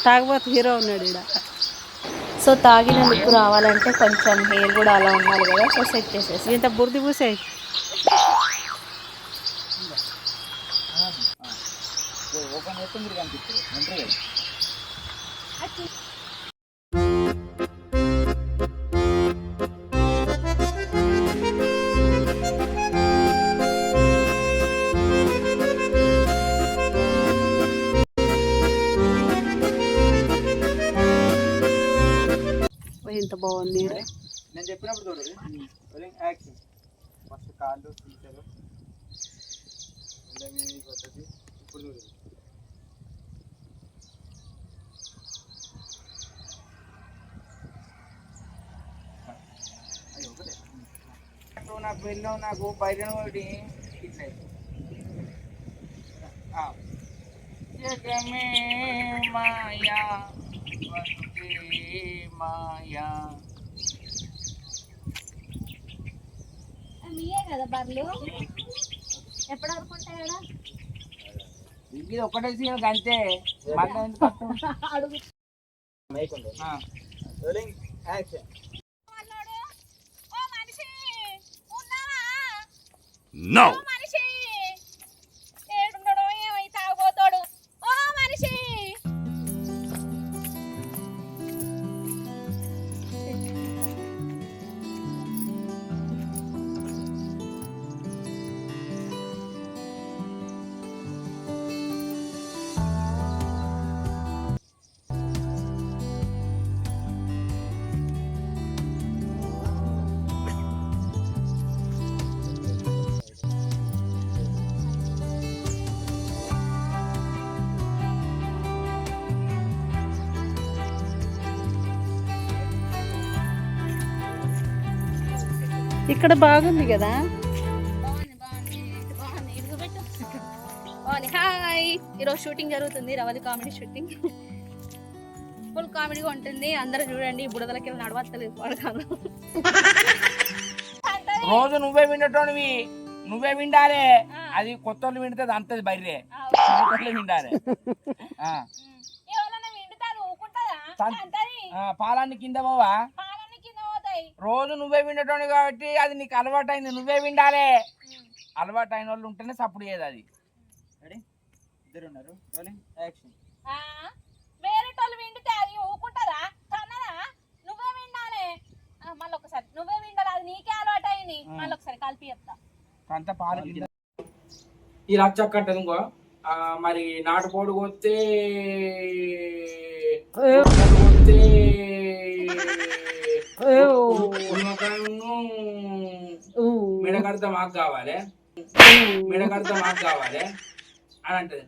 తాగబోతు hero ఉన్నాడు ఇక్కడ. So తాగిన లుక్ రావాలంటే కొంచెం హెయిర్ కూడా అలా ఉండాలి కదా. సో సెట్ చేసేసి ఇంత బురది పూసాయి. ఎంత బాగుంది. నేను చెప్పినప్పుడు చూడండి. యాక్షన్ ఫస్ట్ కాళ్ళు తీసారు. ఇప్పుడు చూడండి. నాకు వెళ్ళావు నాకు బయట ఒకటి ఇట్లా జగమే మాయా మాయా మీయే కదా బర్లు ఎప్పుడు అనుకుంటా కదా ఇది ఒకటే సీన్ అంతే. మళ్ళీ No. ఇక్కడ బాగుంది కదా. హాయ్, ఈరోజు షూటింగ్ జరుగుతుంది. రవలి కామెడీ షూటింగ్ ఫుల్ కామెడీగా ఉంటుంది. అందరూ చూడండి. బుడదలకి నడవత్తలేదు పడకాను. రోజు నువ్వే విండటోనివి, నువ్వే విండాలే. అది కొత్త వాళ్ళు వింటుంది అంతది బయరే విండాలి. పాలాన్ని కింద పోవా. రోజు నువ్వే విండటోని కాబట్టి అది నీకు అలవాటు అయింది. నువ్వే విండాలే. అలవాటు అయిన వాళ్ళు ఉంటేనే సపోర్ట్ చేయదు అది. రెడీ? ఇద్దరు ఉన్నారు. యాక్షన్. వేరే వాళ్ళు విండితే అది ఊకుంటుందా? తనదా? నువ్వే విండాలి. మళ్ళీ ఒకసారి నువ్వే విండాలి. అది నీకే అలవాటు అయింది. మళ్ళీ ఒకసారి కలిపి చెప్తా. అంత పాలు ఈ రచ్చక్కట్టదు ఇంకో మరి నాటుకోడు కొత్తే మిడకడత మాకు కావాలి, మిడకడత మాకు కావాలి అని అంటది.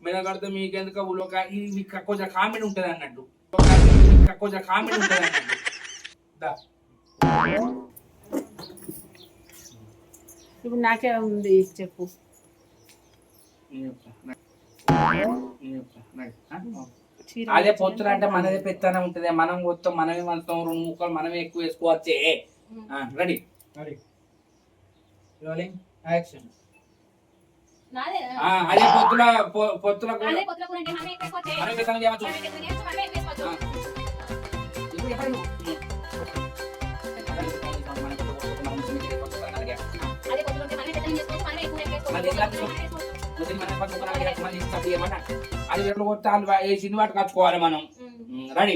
మిడకడత మీకెందుకు ఉలోక ఇది కొంచెం కామెడీ ఉంటది అన్నట్టు, కొంచెం కామెడీ ఉంటది అన్నట్టు. ఇప్పుడు నాకే ఉంది చెప్పు. అదే పొత్తులు అంటే మనదే పెత్తనే ఉంటది. మనం మొత్తం మనమే మొత్తం 2 ముక్కలు మనమే ఎక్కువ వేసుకోవచ్చే. రెడీ? Rolling action. అదే పొత్తుల అది ఎట్లా కొట్టాలి వేసింది వాటి కచ్చుకోవాలి మనం. రెడీ?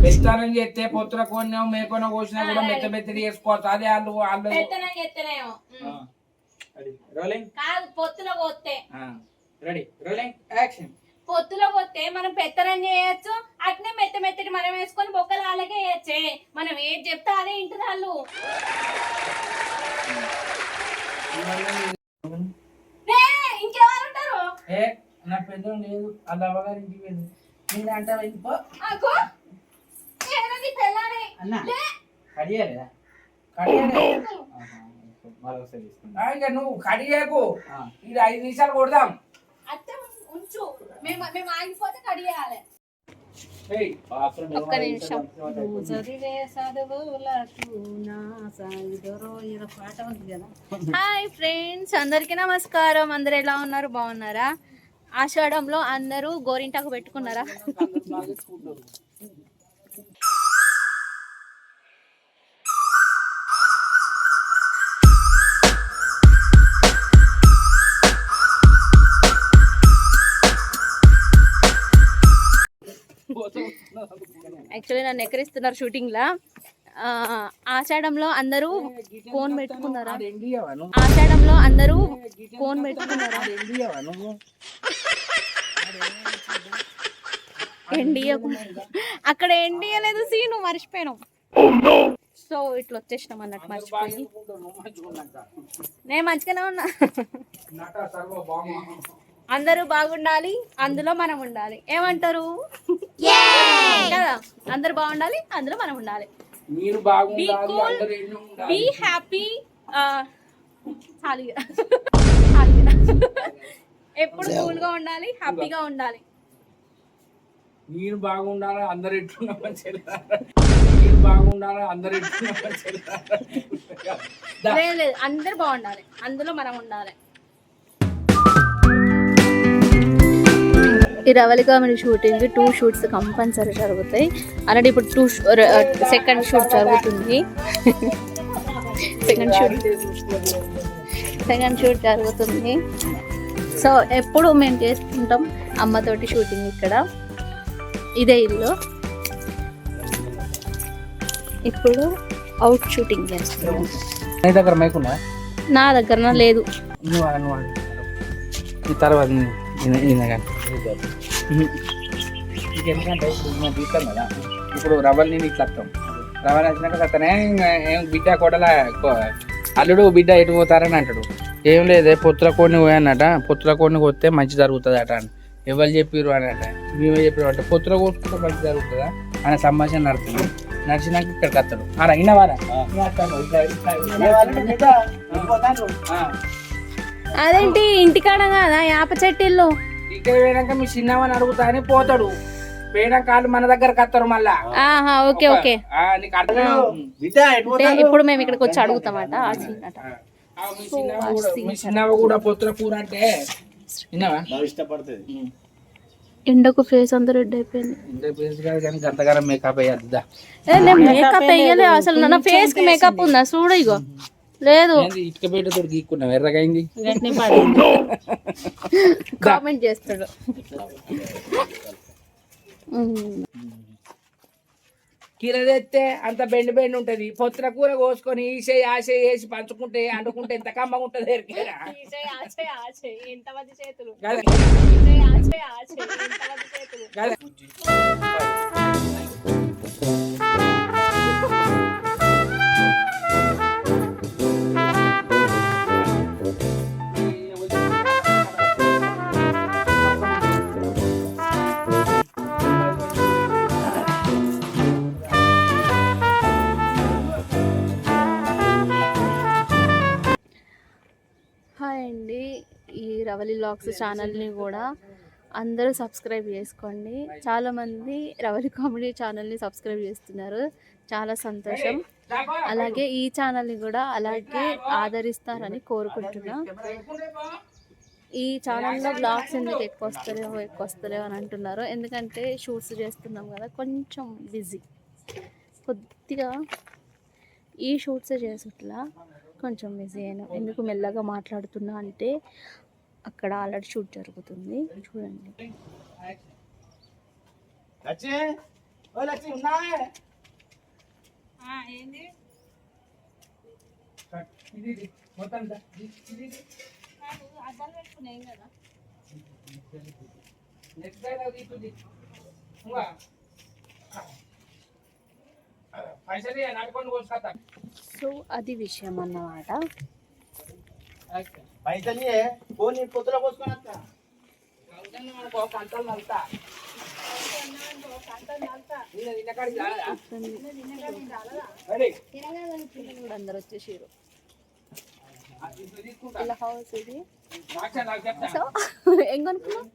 పెత్తనం చేస్తే పొత్తుల కొన్నా మేకొన కోసినా కూడా మెత్త మెత్తడి చేసుకోవచ్చు. అదే వాళ్ళు పొత్తులో పోతే రెడీ? Rolling action. పొత్తులో పోతే మనం పెత్తనం చేయొచ్చు. అట్నే మెత్త మెత్తటి మనం వేసుకొని బొక్కలు అలాగే వేయచ్చే. మనం ఏది చెప్తే అదే ఇంటి వాళ్ళు. ఇంకెవరు ఉంటారు? నా పెద్ద లేదు వాళ్ళ అవ్వగారి ఇంటికి వెళ్ళి నేను అంటావా ఇంకో కడియాలేదా? నువ్వు కడియాకు. ఇది 5 నిమిషాలు కొడదాం. ఉంచు. మేము ఆగిపోతే కడియాలి. ఒక్క నిమిషం. నువ్వు చదివే చదువులకు నా సాయిదరో ఏదో పాట ఉంది కదా. హాయ్ ఫ్రెండ్స్, అందరికీ నమస్కారం. అందరు ఎలా ఉన్నారు? బాగున్నారా? ఆషాఢంలో అందరూ గోరింటాకు పెట్టుకున్నారా? యాక్చువల్లీ నన్ను ఎక్కరిస్తున్నారు షూటింగ్ లా. ఆషాఢంలో అందరూ కోన్ పెట్టుకున్నారా? ఆషాఢంలో అందరూ కోన్ పెట్టుకున్నారా? ఎండియా అక్కడ ఎండియా లేదు సీను, మర్చిపోయినాం. సో ఇట్లా వచ్చేసినాం అన్నట్టు, మర్చిపోయి. నేను మంచిగానే ఉన్నా. అందరూ బాగుండాలి, అందులో మనం ఉండాలి. ఏమంటారు కదా? అందరూ బాగుండాలి, అందులో మనం ఉండాలి. Be happy. ఎప్పుడు కూల్ గా ఉండాలి, హ్యాపీగా ఉండాలి. నేను బాగుండాలి, అందరు ఎట్టున్నామని చెప్తారు. నేను బాగుండాలి, అందరు ఎట్టున్నామని చెప్తారు. లేదు, అందరూ బాగుండాలి, అందులో మనం ఉండాలి. ఈ Ravali comedy shooting 2 shoots compulsory జరుగుతాయి. ఆల్రెడీ ఇప్పుడు సెకండ్ షూట్ జరుగుతుంది. సెకండ్ షూట్ జరుగుతుంది. సో ఎప్పుడు మేము చేసుకుంటాం అమ్మతోటి షూటింగ్. ఇక్కడ ఇదే ఇల్లు. ఇప్పుడు అవుట్ షూటింగ్ చేస్తున్నాం. నా దగ్గర లేదు. తర్వాత ఎందుకంటే మేము తీస్తాం కదా, ఇప్పుడు రవ్వల్ని ఇట్లా వస్తాం. రవ్వలు వచ్చినాక అతనే ఏం బిడ్డ కొడల అల్లుడు బిడ్డ ఎటు పోతారని అంటాడు. ఏం లేదే పొత్తుల కోడిని పోయానట, పొత్తుల కోడిని కొస్తే మంచి జరుగుతుంది అట అని ఎవరు చెప్పారు అని అంటే మేమే చెప్పారు అంటే పొత్తుల కోసుకుంటే మంచి జరుగుతుందా అనే సంభాషణ నడుతుంది. నడిచినాక ఇక్కడికి వస్తాడు. అయిన వారా అదేంటి ఇంటికాడ కదా యాప చెట్టిల్లు. ఇక్కడ పోయినాక మీ చిన్నవని అడుగుతా అని పోతాడు. పోయినాక వాళ్ళు మన దగ్గరకు వస్తారు మళ్ళా. Okay okay. నీకు అర్థం ఇప్పుడు మేము ఇక్కడికి వచ్చి అడుగుతామట. మీ చిన్నవ కూడా పొత్తుల కూర అంటే విన్నావా? ఇష్టపడుతుంది. ఎండకు ఫేస్ అంతా రెడ్ అయిపోయింది. గంతగారం మేకప్ అయ్యద్దా? మేకప్ వేయలే అసలు. నా ఫేస్ కి మేకప్ ఉందా చూడ. ఇగో లేదు. ఇటుక పెట్టతో గీక్కున్నావు, ఎర్రగైంది. కామెంట్ చేస్తాడు. కీర తెస్తే అంత బెండి బెండి ఉంటది. పొత్తుల కూర కోసుకొని ఈసే ఆశే వేసి పంచుకుంటే అంటుకుంటే ఎంత కమ్మగా ఉంటది. హాయ్ అండి, ఈ రవలి వ్లాగ్స్ ఛానల్ని కూడా అందరూ సబ్స్క్రైబ్ చేసుకోండి. చాలామంది రవలి కామెడీ ఛానల్ని సబ్స్క్రైబ్ చేస్తున్నారు, చాలా సంతోషం. అలాగే ఈ ఛానల్ని కూడా అలాగే ఆదరిస్తారని కోరుకుంటున్నా. ఈ ఛానల్లో వ్లాగ్స్ ఎందుకు ఎక్కువ వస్తలేవు అని అంటున్నారు. ఎందుకంటే షూట్స్ చేస్తున్నాం కదా, కొంచెం బిజీ. కొద్దిగా ఈ షూట్స్ చేసేట్లా కొంచెం బిజీ అయినా. ఎందుకు మెల్లగా మాట్లాడుతున్నా అంటే అక్కడ ఆల్రెడీ షూట్ జరుగుతుంది. చూడండి. సో అది విషయం అన్నమాట. అందరు వచ్చేసారు. ఇలా హౌస్ ఇది. సో ఏం కొనుక్కున్నావు?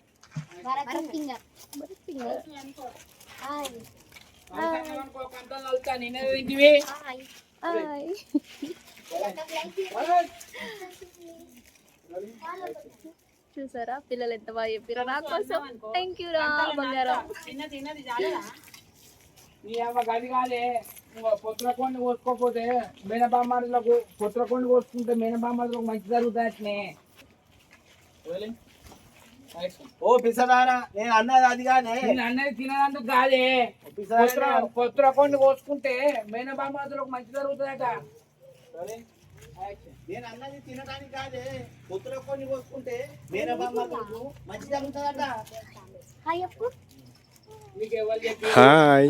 చూసారా పిల్లలు ఎంత బాగా చెప్పారో నా కోసం. థ్యాంక్ యూ రా బంగారం. నీ అమ్మ గది కాదే, పొత్తులకొండి కోసుకోపోతే మేనబామ్మలకు పొత్తులకొండి కోసుకుంటే మేనబామ్మలకు మంచి జరుగుతాయనే. ఓ పిసదారా, నేను అన్నది అది కానీ అన్నది తినదందుకు కాదే, పొత్తులకొండి కోసుకుంటే మేనబామ్మలకు మంచి జరుగుతుందట. నేను అన్నది తినడానికి కాదే, పొత్తుల కొన్ని కోసుకుంటే మేనబామ్మకు మంచి జరుగుతుందట. నీకు ఎవరు చెప్పి? హాయ్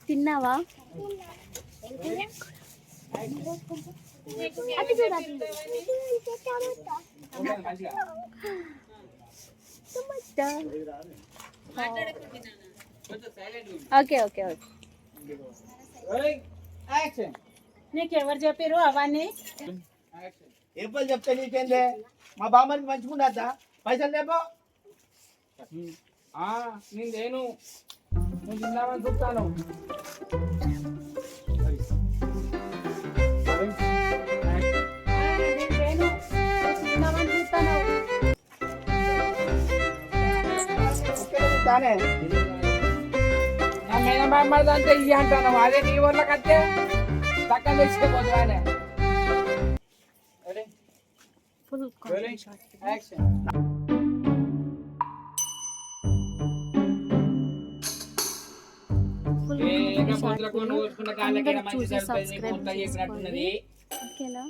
తిన్నావా? Okay okay okay. నీకు ఎవరు చెప్పారు అవన్నీ? ఎప్పుడు చెప్తే నీకేందే, మా బామ్మకి మంచిగుండద్దా? పైసలు లేపో. నేను తిందామని చూస్తాను. మేనబామ్మది అంటే ఇవి అంటాను, అదే నీ ఊర్లోకి వస్తే చక్కగా తెచ్చిపోతుంది. చూసి సబ్స్క్రైబ్ చేసుకోండి. ఓకేనా?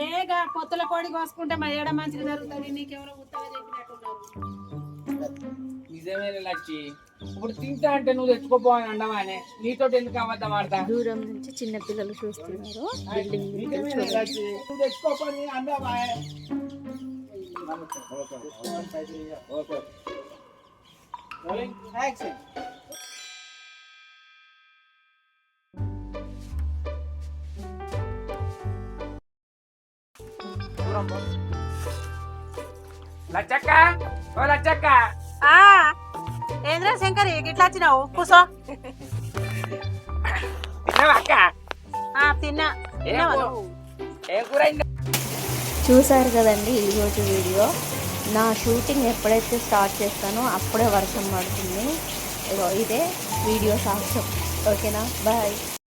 ఏగా పొత్తుల కోడి కోసుకుంటే మా ఏడ మంచిగా జరుగుతుంది. నీకెవరో ఉత్తగా చెప్పినట్టున్నారు. నిజమే లచ్చి, ఇప్పుడు తింటా అంటే నువ్వు తెచ్చుకోపో అని అండవానే, నీతో ఎందుకు అబద్ధం ఆడతా? దూరం నుంచి చిన్న పిల్లలు చూస్తున్నారు. బిల్డింగ్ నువ్వు తెచ్చుకోపో అందవా. లచ్చక్క, ఓ లచ్చక్క, ఏంద్రా శంకర్ ఇట్లా వచ్చినావు? కూసో. అక్క తిన్నా. ఏ కూర? చూసారు కదండి ఈరోజు వీడియో. నా షూటింగ్ ఎప్పుడైతే స్టార్ట్ చేస్తానో అప్పుడే వర్షం పడుతుంది. ఇదే వీడియో సాక్ష్యం. ఓకేనా? బాయ్.